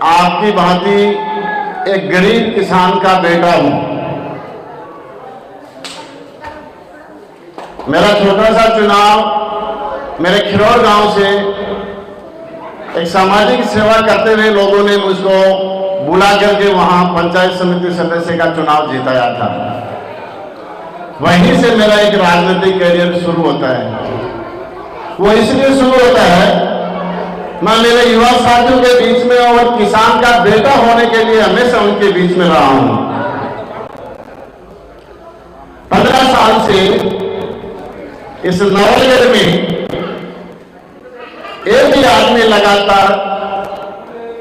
आपकी भांति एक गरीब किसान का बेटा हूं। मेरा छोटा सा चुनाव मेरे खिरौर गांव से एक सामाजिक सेवा करते हुए लोगों ने मुझको बुला करके वहां पंचायत समिति सदस्य का चुनाव जिताया था। वहीं से मेरा एक राजनीतिक करियर शुरू होता है। वो इसलिए शुरू होता है, मैं मेरे युवा साथियों के बीच में और किसान का बेटा होने के लिए हमेशा उनके बीच में रहा हूं। 15 साल से इस नवलगढ़ में एक ही आदमी लगातार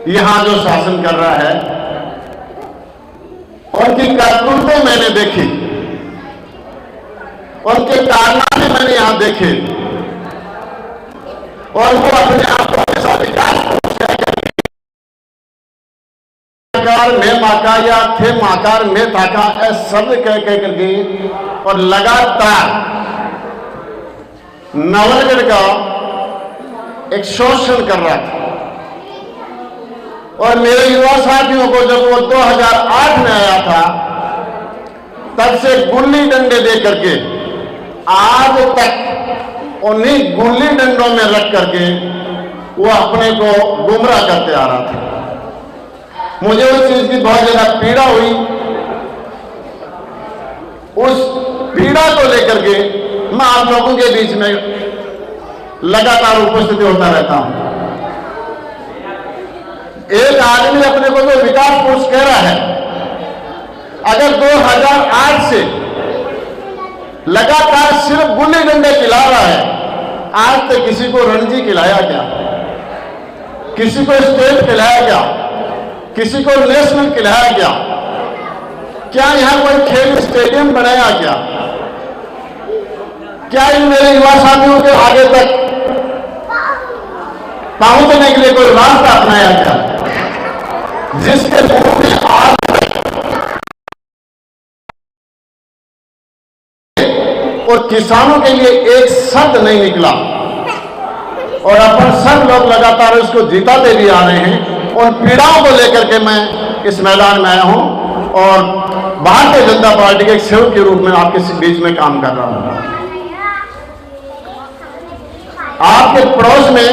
यहां जो शासन कर रहा है, उनकी करतूतें मैंने देखी, उनके कारनामे मैंने यहां देखे, और वो अपने आप को हमेशा विकास में माका या थे माकार में ताका ऐसा शब्द कह करके और लगातार नवलगढ़ का एक शोषण कर रहा था। और मेरे युवा साथियों को जब वो 2008 में आया था, तब से गुल्ली डंडे दे करके आज तक उन्हीं गुल्ली डंडों में रख करके वो अपने को गुमराह करते आ रहा था। मुझे उस चीज की बहुत ज्यादा पीड़ा हुई। उस पीड़ा को लेकर के मैं आप लोगों के बीच में लगातार उपस्थित होता रहता हूं। एक आदमी अपने को जो विकास पुरुष कह रहा है, अगर 2008 से लगातार सिर्फ गुल्ली डंडे खिला रहा है, आज तक किसी को रणजी खिलाया क्या, किसी को स्टेट खिलाया क्या, किसी को नेशनल खिलाया क्या, क्या यहां कोई खेल स्टेडियम बनाया क्या इन मेरे युवा साथियों के आगे तक पहुंचने के लिए कोई रास्ता अपनाया क्या, जिसके मुंह में आज और किसानों के लिए एक शब्द नहीं निकला, और अपन सब लोग लगातार इसको जीताते भी आ रहे हैं। उन पीड़ाओं को लेकर के मैं इस मैदान में आया हूं और भारतीय जनता पार्टी के एक सेवक के रूप में आपके बीच में काम कर रहा हूं। आपके पड़ोस में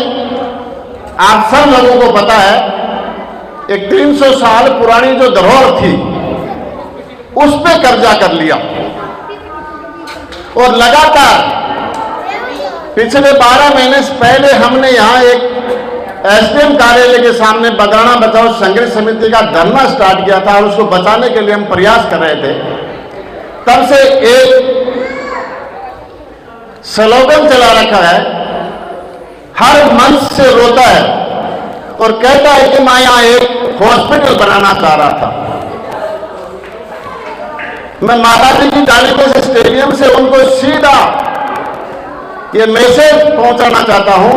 आप सब लोगों को पता है, एक 300 साल पुरानी जो धरोहर थी उस पे कब्जा कर लिया, और लगातार पिछले 12 महीने से पहले हमने यहां एक एसडीएम कार्यालय के सामने बगाना बचाओ संघर्ष समिति का धरना स्टार्ट किया था, और उसको बचाने के लिए हम प्रयास कर रहे थे। तब से एक स्लोगन चला रखा है, हर मंच से रोता है और कहता है कि मैं यहां एक हॉस्पिटल बनाना चाह रहा था। मैं माता जी की जाने से स्टेडियम से उनको सीधा ये मैसेज पहुंचाना चाहता हूं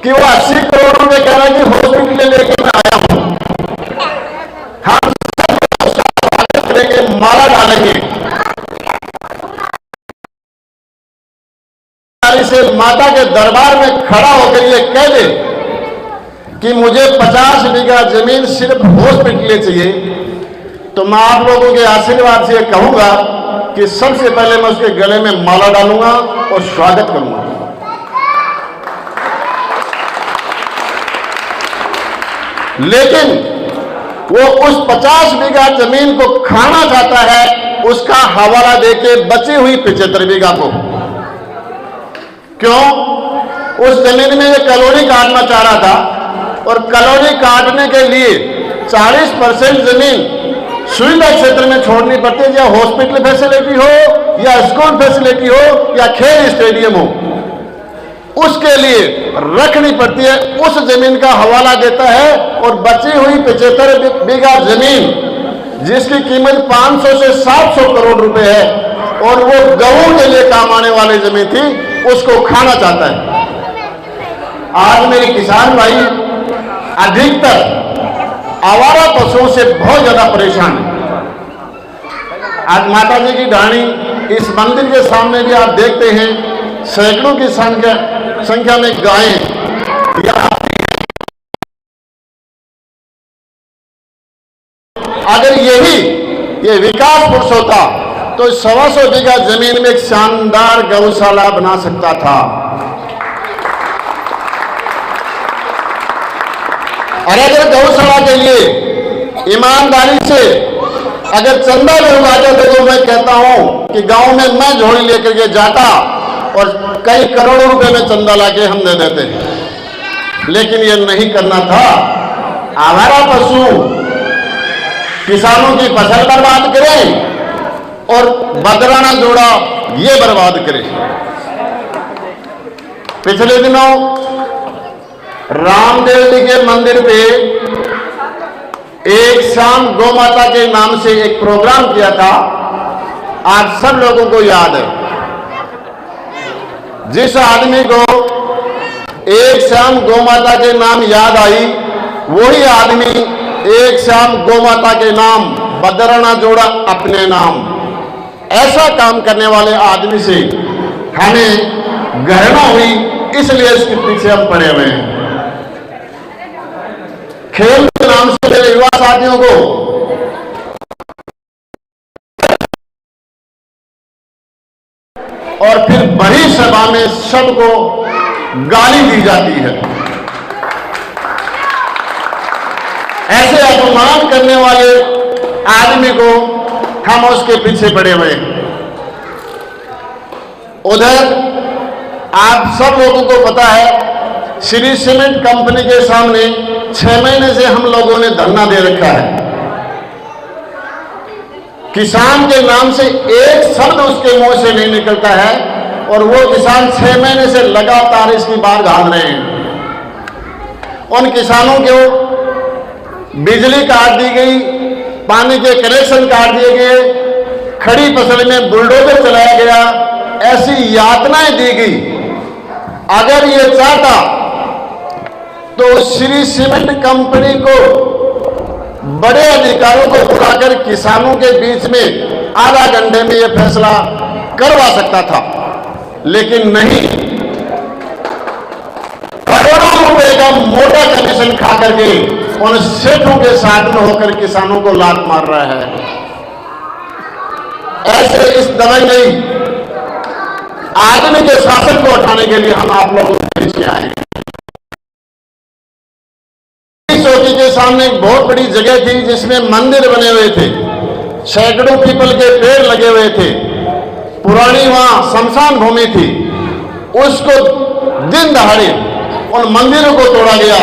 कि वो 80 करोड़ रुपए कह रहा है कि हॉस्पिटल लेके मैं आया हूं, हम सब करेंगे, माला डालेंगे, से माता के दरबार में खड़ा होकर ये कह दे कि मुझे 50 बीघा जमीन सिर्फ हॉस्पिटल चाहिए, तो मैं आप लोगों के आशीर्वाद से कहूंगा कि सबसे पहले मैं उसके गले में माला डालूंगा और स्वागत करूंगा। लेकिन वो उस 50 बीघा जमीन को खाना चाहता है, उसका हवाला देके बची हुई 75 बीघा को। क्यों? उस जमीन में ये कॉलोनी काटना चाह रहा था, और कॉलोनी काटने के लिए 40% जमीन सुविधा क्षेत्र में छोड़नी पड़ती है, या हॉस्पिटल फैसिलिटी हो, या स्कूल फैसिलिटी हो, या खेल स्टेडियम हो, उसके लिए रखनी पड़ती है। उस जमीन का हवाला देता है, और बची हुई 75 बीघा जमीन जिसकी कीमत 500 से 700 करोड़ रुपए है, और वो गऊ के लिए काम आने वाली जमीन थी, उसको खाना चाहता है। आज मेरे किसान भाई अधिकतर आवारा पशुओं से बहुत ज्यादा परेशान है। आज माता जी की ढाणी इस मंदिर के सामने भी आप देखते हैं, सैकड़ों की संख्या में गायें या अगर ये विकास पुरुष होता तो 125 बीघा जमीन में एक शानदार गौशाला बना सकता था। और अगर गौशाला के लिए ईमानदारी से अगर चंदा मिलवाते तो मैं कहता हूं कि गांव में मैं झोली लेकर के जाता और कई करोड़ों रुपए में चंदा लाके हम दे देते। लेकिन ये नहीं करना था। आवारा पशु किसानों की फसल बर्बाद करें और बदराना जोड़ा ये बर्बाद करें। पिछले दिनों रामदेव जी के मंदिर पे एक शाम गौ माता के नाम से एक प्रोग्राम किया था। आप सब लोगों को याद है। जिस आदमी को एक शाम गौ माता के नाम याद आई, वही आदमी एक शाम गौ माता के नाम बदराना जोड़ा अपने नाम। ऐसा काम करने वाले आदमी से हमें घृणा हुई, इसलिए इसके पीछे हम पड़े हुए हैं। खेल के नाम से मेरे युवा साथियों को और फिर बड़ी सभा में सबको गाली दी जाती है। ऐसे अपमान करने वाले आदमी को हम उसके पीछे पड़े हुए हैं। उधर आप सब लोगों को पता है, श्री सीमेंट कंपनी के सामने 6 महीने से हम लोगों ने धरना दे रखा है। किसान के नाम से एक शब्द उसके मुंह से नहीं निकलता है और वो किसान 6 महीने से लगातार इसकी बात गाड़ रहे हैं। उन किसानों को बिजली काट दी गई, पानी के कनेक्शन काट दिए गए, खड़ी फसल में बुलडोजर चलाया गया, ऐसी यातनाएं दी गई। अगर ये चाहता तो श्री सीमेंट कंपनी को बड़े अधिकारियों को बुलाकर किसानों के बीच में आधा घंटे में यह फैसला करवा सकता था, लेकिन नहीं। करोड़ों रुपए का मोटा कमीशन खा करके उन सेठों के साथ में होकर किसानों को लात मार रहा है। ऐसे इस दबंगई आदमी के शासन को उठाने के लिए हम आप लोगों के बीच आए हैं। चौकी के सामने एक बहुत बड़ी जगह थी जिसमें मंदिर बने हुए थे, सैकड़ों पीपल के पेड़ लगे हुए थे, पुरानी वहां शमशान भूमि थी। उसको दिन दहाड़े उन मंदिरों को तोड़ा गया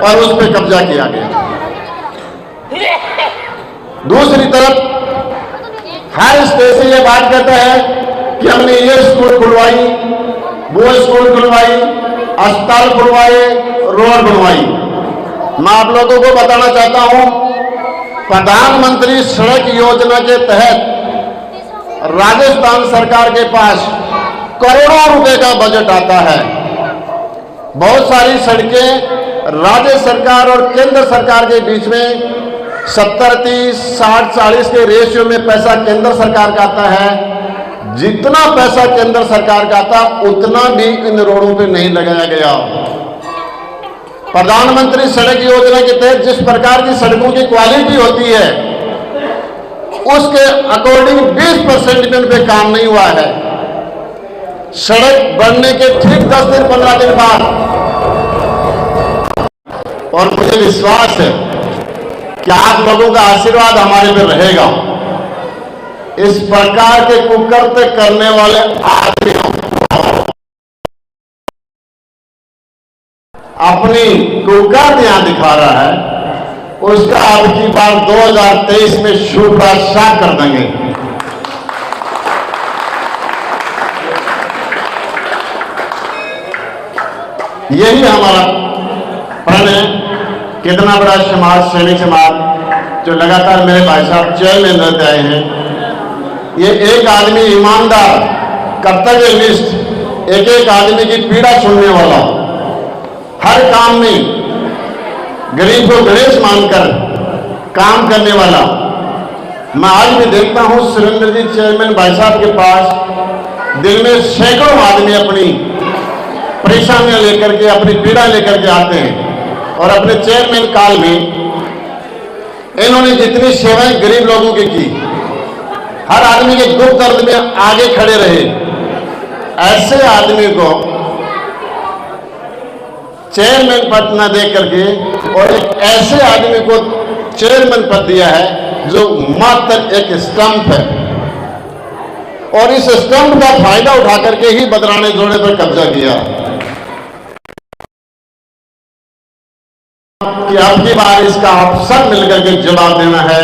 और उस पर कब्जा किया गया। दूसरी तरफ हर स्टेशन ये बात कहता है कि हमने ये स्कूल खुलवाई, वो स्कूल खुलवाई, अस्पताल खुलवाए, रोड बनवाई। मैं आप लोगों को बताना चाहता हूं, प्रधानमंत्री सड़क योजना के तहत राजस्थान सरकार के पास करोड़ों रुपए का बजट आता है। बहुत सारी सड़कें राज्य सरकार और केंद्र सरकार के बीच में 70-30, 60-40 के रेशियो में पैसा केंद्र सरकार का आता है। जितना पैसा केंद्र सरकार का आता उतना भी इन रोडों पे नहीं लगाया गया। प्रधानमंत्री सड़क योजना के तहत जिस प्रकार की सड़कों की क्वालिटी होती है, उसके अकॉर्डिंग 20% भी उन पे काम नहीं हुआ है। सड़क बनने के ठीक 10 दिन 15 दिन बाद, और मुझे विश्वास है कि आप लोगों का आशीर्वाद हमारे पे रहेगा। इस प्रकार के कुकर्म करने वाले आदमियों अपनी कुकर्म यहां दिखा रहा है, उसका अब की बार 2023 में शुभराशा कर देंगे। यही हमारा प्रण है। कितना बड़ा समाज, सैनिक समाज, जो लगातार मेरे भाई साहब चेयरमैन रहते आए हैं, ये एक आदमी ईमानदार, कर्तव्यनिष्ठ, एक एक आदमी की पीड़ा सुनने वाला, हर काम में गरीब को गणेश मानकर काम करने वाला। मैं आज भी देखता हूं सुरेंद्र जी चेयरमैन भाई साहब के पास दिन में सैकड़ों आदमी अपनी परेशानियां लेकर के, अपनी पीड़ा लेकर के आते हैं और अपने चेयरमैन काल में इन्होंने जितनी सेवाएं गरीब लोगों की की, हर आदमी के दुख दर्द में आगे खड़े रहे, ऐसे आदमी को चेयरमैन पद न दे करके और एक ऐसे आदमी को चेयरमैन पद दिया है जो मात्र एक स्टंप है, और इस स्टंप का फायदा उठा करके ही बदराने जोड़े पर कब्जा किया कि अब की बार इसका आप सब मिलकर के जवाब देना है।